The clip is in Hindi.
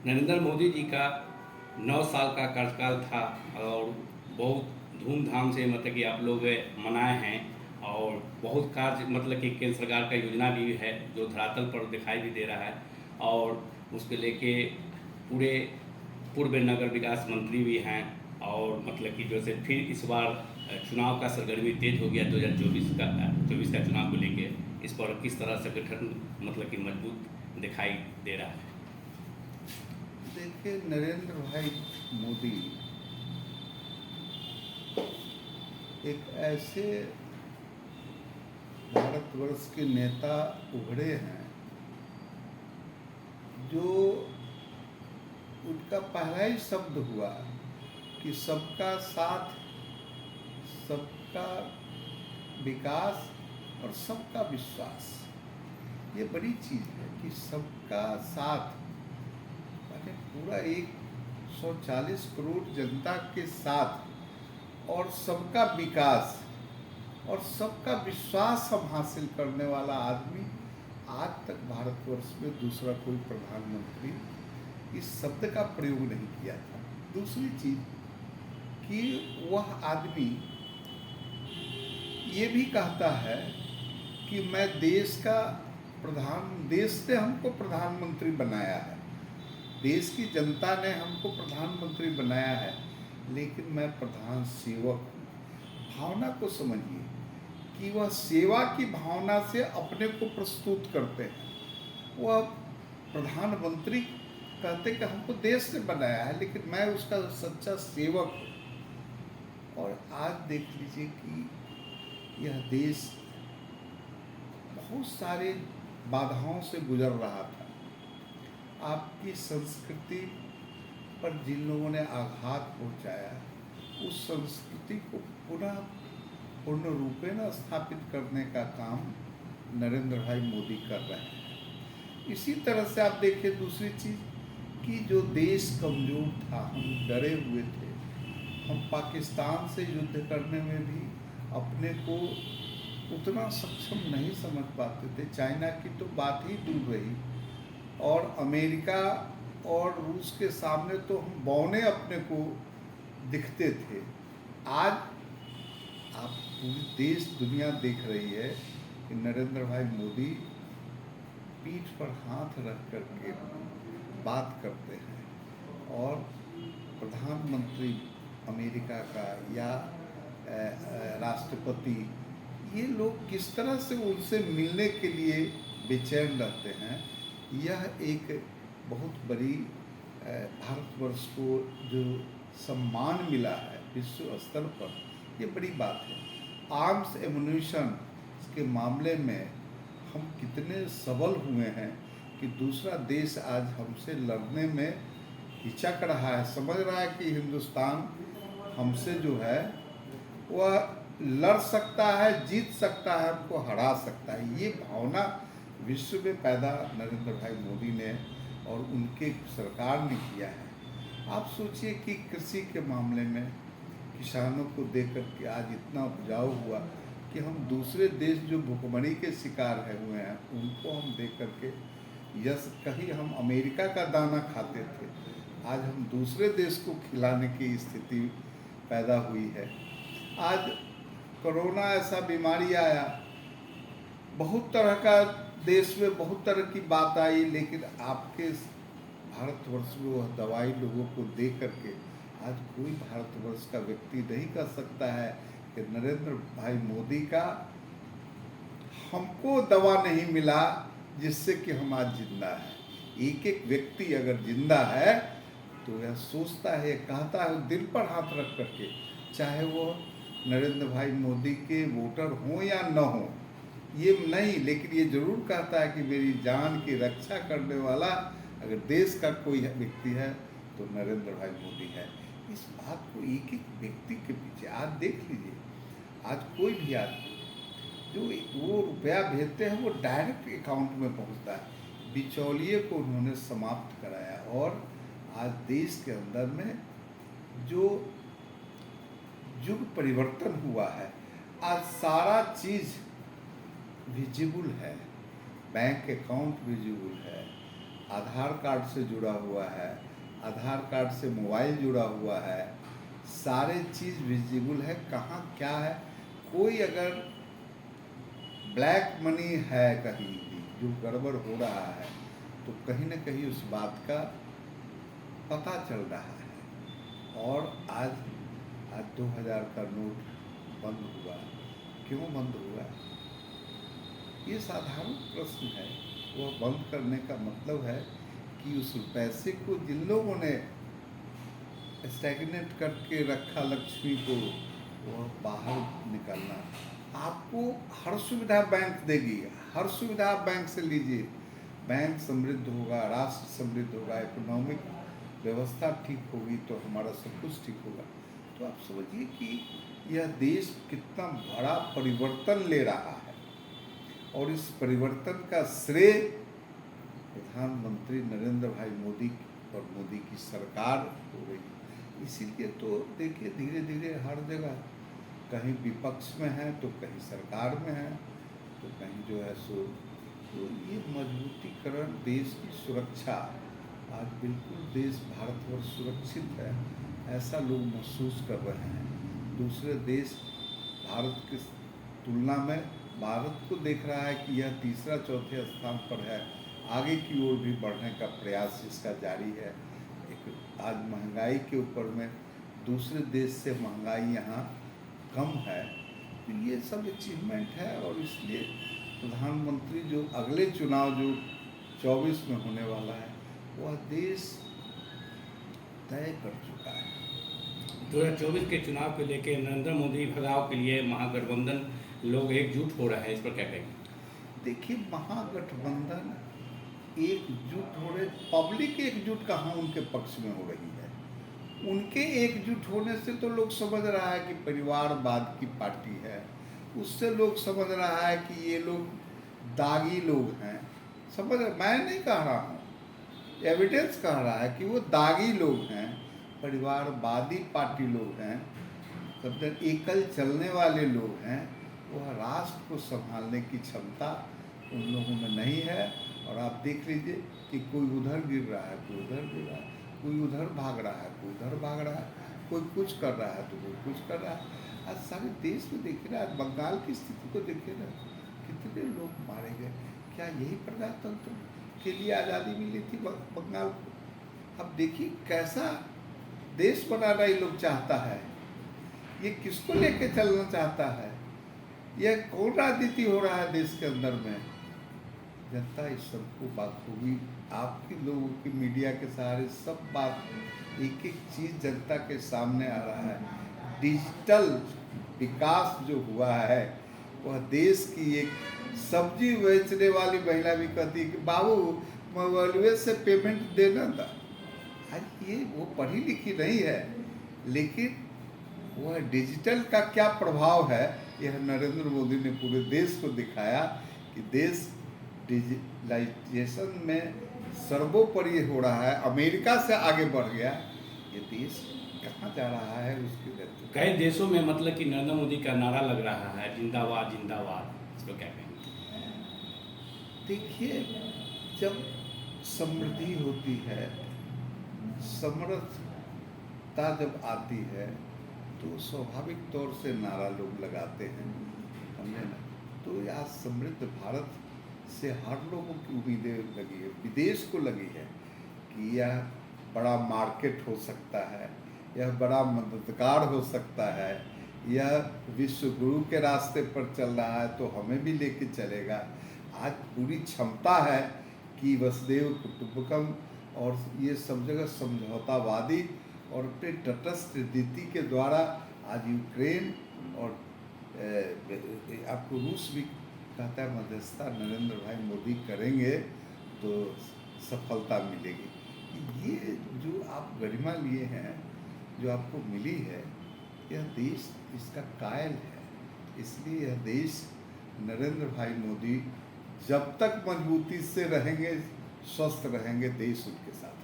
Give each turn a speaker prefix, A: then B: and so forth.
A: नरेंद्र मोदी जी का 9 साल का कार्यकाल था और बहुत धूमधाम से मतलब कि आप लोग मनाए हैं। और बहुत कार्य मतलब कि केंद्र सरकार का योजना भी है जो धरातल पर दिखाई भी दे रहा है। और उसके लेके पूरे पूर्व नगर विकास मंत्री भी हैं। और मतलब कि जैसे फिर इस बार चुनाव का सरगर्मी तेज हो गया 2024 का चुनाव को लेके। इस पर किस तरह से गठन मतलब कि मजबूत दिखाई दे रहा है।
B: देखिए, नरेंद्र भाई मोदी एक ऐसे भारतवर्ष के नेता उभरे हैं जो उनका पहला ही शब्द हुआ कि सबका साथ, सबका विकास और सबका विश्वास। ये बड़ी चीज़ है कि सबका साथ माने पूरा 140 करोड़ जनता के साथ और सबका विकास और सबका विश्वास हम हासिल करने वाला आदमी आज तक भारतवर्ष में दूसरा कोई प्रधानमंत्री इस शब्द का प्रयोग नहीं किया था। दूसरी चीज कि वह आदमी ये भी कहता है कि मैं देश ने हमको प्रधानमंत्री बनाया है, देश की जनता ने हमको प्रधानमंत्री बनाया है, लेकिन मैं प्रधान सेवक हूँ। भावना को समझिए कि वह सेवा की भावना से अपने को प्रस्तुत करते हैं। वह प्रधानमंत्री कहते कि हमको देश ने बनाया है, लेकिन मैं उसका सच्चा सेवक हूँ। और आज देख लीजिए कि यह देश बहुत सारे बाधाओं से गुजर रहा था। आपकी संस्कृति पर जिन लोगों ने आघात पहुंचाया, उस संस्कृति को पुनः पूर्ण रूपेण स्थापित करने का काम नरेंद्र भाई मोदी कर रहे हैं। इसी तरह से आप देखिए दूसरी चीज़ कि जो देश कमज़ोर था, हम डरे हुए थे, हम पाकिस्तान से युद्ध करने में भी अपने को उतना सक्षम नहीं समझ पाते थे। चाइना की तो बात ही दूर रही, और अमेरिका और रूस के सामने तो हम बौने अपने को दिखते थे। आज आप पूरी देश दुनिया देख रही है कि नरेंद्र भाई मोदी पीठ पर हाथ रख करके बात करते हैं, और प्रधानमंत्री अमेरिका का या राष्ट्रपति, ये लोग किस तरह से उनसे मिलने के लिए बेचैन रहते हैं। यह एक बहुत बड़ी भारतवर्ष को जो सम्मान मिला है विश्व स्तर पर, ये बड़ी बात है। आर्म्स एमुनिशन के मामले में हम कितने सबल हुए हैं कि दूसरा देश आज हमसे लड़ने में हिचक रहा है, समझ रहा है कि हिंदुस्तान हमसे जो है वह लड़ सकता है, जीत सकता है, हमको हरा सकता है। ये भावना विश्व में पैदा नरेंद्र भाई मोदी ने और उनके सरकार ने किया है। आप सोचिए कि कृषि के मामले में किसानों को देख कर के आज इतना उपजाऊ हुआ कि हम दूसरे देश जो भुखमरी के शिकार हुए हैं उनको हम देख कर के, यस कहीं हम अमेरिका का दाना खाते थे, आज हम दूसरे देश को खिलाने की स्थिति पैदा हुई है। आज कोरोना ऐसा बीमारी आया, बहुत तरह का देश में बहुत तरह की बात आई, लेकिन आपके भारतवर्ष में वह दवाई लोगों को दे करके आज कोई भारतवर्ष का व्यक्ति नहीं कह सकता है कि नरेंद्र भाई मोदी का हमको दवा नहीं मिला जिससे कि हम आज जिंदा है। एक एक व्यक्ति अगर जिंदा है तो यह सोचता है, कहता है दिल पर हाथ रख करके, चाहे वो नरेंद्र भाई मोदी के वोटर हों या न हों, ये नहीं, लेकिन ये जरूर कहता है कि मेरी जान की रक्षा करने वाला अगर देश का कोई व्यक्ति है तो नरेंद्र भाई मोदी है। इस बात को एक एक व्यक्ति के पीछे आज देख लीजिए, आज कोई भी आदमी जो वो रुपया भेजते हैं वो डायरेक्ट अकाउंट में पहुंचता है। बिचौलिए को उन्होंने समाप्त कराया, और आज देश के अंदर में जो युग परिवर्तन हुआ है, आज सारा चीज़ विजिबल है, बैंक अकाउंट विजिबल है, आधार कार्ड से जुड़ा हुआ है, आधार कार्ड से मोबाइल जुड़ा हुआ है, सारे चीज़ विजिबल है, कहाँ क्या है। कोई अगर ब्लैक मनी है कहीं भी जो गड़बड़ हो रहा है तो कहीं ना कहीं उस बात का पता चल रहा है। और आज 2000 का नोट बंद हुआ, क्यों बंद हुआ, ये साधारण प्रश्न है। वह बंद करने का मतलब है कि उस पैसे को जिन लोगों ने स्टैग्नेट करके रखा लक्ष्मी को, वह बाहर निकलना। आपको हर सुविधा बैंक देगी, हर सुविधा आप बैंक से लीजिए, बैंक समृद्ध होगा, राष्ट्र समृद्ध होगा, इकोनॉमिक व्यवस्था ठीक होगी तो हमारा सब कुछ ठीक होगा। तो आप समझिए कि यह देश कितना बड़ा परिवर्तन ले रहा है और इस परिवर्तन का श्रेय प्रधानमंत्री नरेंद्र भाई मोदी और मोदी की सरकार हो रही है। इसीलिए तो देखिए धीरे धीरे हर जगह कहीं विपक्ष में है तो कहीं सरकार में है तो कहीं जो है सो, तो ये मजबूतीकरण, देश की सुरक्षा, आज बिल्कुल देश भारतवर्ष सुरक्षित है ऐसा लोग महसूस कर रहे हैं। दूसरे देश भारत की तुलना में भारत को देख रहा है कि यह तीसरा चौथे स्थान पर है, आगे की ओर भी बढ़ने का प्रयास इसका जारी है। एक आज महंगाई के ऊपर में दूसरे देश से महंगाई यहाँ कम है, तो ये सब अचीवमेंट है। और इसलिए प्रधानमंत्री जो अगले चुनाव जो 24 में होने वाला है वह देश तय कर चुका है।
A: 2024 के चुनाव को लेकर नरेंद्र मोदी भगाव के लिए महागठबंधन लोग एकजुट हो रहे हैं, इस पर क्या कहेंगे?
B: देखिए महागठबंधन एकजुट हो रहे, पब्लिक एकजुट कहाँ उनके पक्ष में हो रही है। उनके एकजुट होने से तो लोग समझ रहा है कि परिवारवाद की पार्टी है, उससे लोग समझ रहा है कि ये लोग दागी लोग हैं। समझ, मैं नहीं कह रहा हूँ, एविडेंस कह रहा है कि वो दागी लोग हैं, परिवारवादी पार्टी लोग हैं, मतलब एकल चलने वाले लोग हैं। वह राष्ट्र को संभालने की क्षमता उन लोगों में नहीं है। और आप देख लीजिए कि कोई उधर गिर रहा है, कोई उधर गिर रहा है, कोई उधर भाग रहा है, कोई उधर भाग रहा है, कोई कुछ कर रहा है तो कोई कुछ कर रहा है। आज सारे देश में देखिए ना, आज बंगाल की स्थिति को देखिए ना, कितने लोग मारे गए। क्या यही प्रजातंत्र के लिए आज़ादी मिली थी बंगाल को? अब देखिए कैसा देश बनाना ये लोग चाहता है, ये किसको लेके चलना चाहता है, यह कौन राजनीति हो रहा है देश के अंदर में। जनता इस सबको बाखूबी, आपके लोगों की मीडिया के सहारे सब बात, एक एक चीज़ जनता के सामने आ रहा है। डिजिटल विकास जो हुआ है वह देश की एक सब्जी बेचने वाली महिला भी कहती है कि बाबू मोबाइल से पेमेंट देना था। आज ये वो पढ़ी लिखी नहीं है, लेकिन वह डिजिटल का क्या प्रभाव है यह नरेंद्र मोदी ने पूरे देश को दिखाया कि देश डिजिटलाइजेशन में सर्वोपरि हो रहा है, अमेरिका से आगे बढ़ गया। ये देश कहाँ जा रहा है उसकी वजह।
A: कई देशों में मतलब कि नरेंद्र मोदी का नारा लग रहा है, जिंदाबाद जिंदाबाद, इस पर क्या कहेंगे?
B: देखिए जब समृद्धि होती है, समर्थता जब आती है तो स्वाभाविक तौर से नारा लोग लगाते हैं, हमने ना। तो आज समृद्ध भारत से हर लोगों की उम्मीदें लगी है, विदेश को लगी है कि यह बड़ा मार्केट हो सकता है, यह बड़ा मददगार हो सकता है, यह विश्व गुरु के रास्ते पर चल रहा है तो हमें भी लेके चलेगा। आज पूरी क्षमता है कि वसुदेव कुटुंबकम और ये सब जगह समझौतावादी और अपने तटस्थ नीति के द्वारा आज यूक्रेन और आपको रूस भी कहता है मध्यस्थता नरेंद्र भाई मोदी करेंगे तो सफलता मिलेगी। ये जो आप गरिमा लिए हैं, जो आपको मिली है, यह देश इसका कायल है। इसलिए यह देश नरेंद्र भाई मोदी जब तक मजबूती से रहेंगे, स्वस्थ रहेंगे, देश उनके साथ।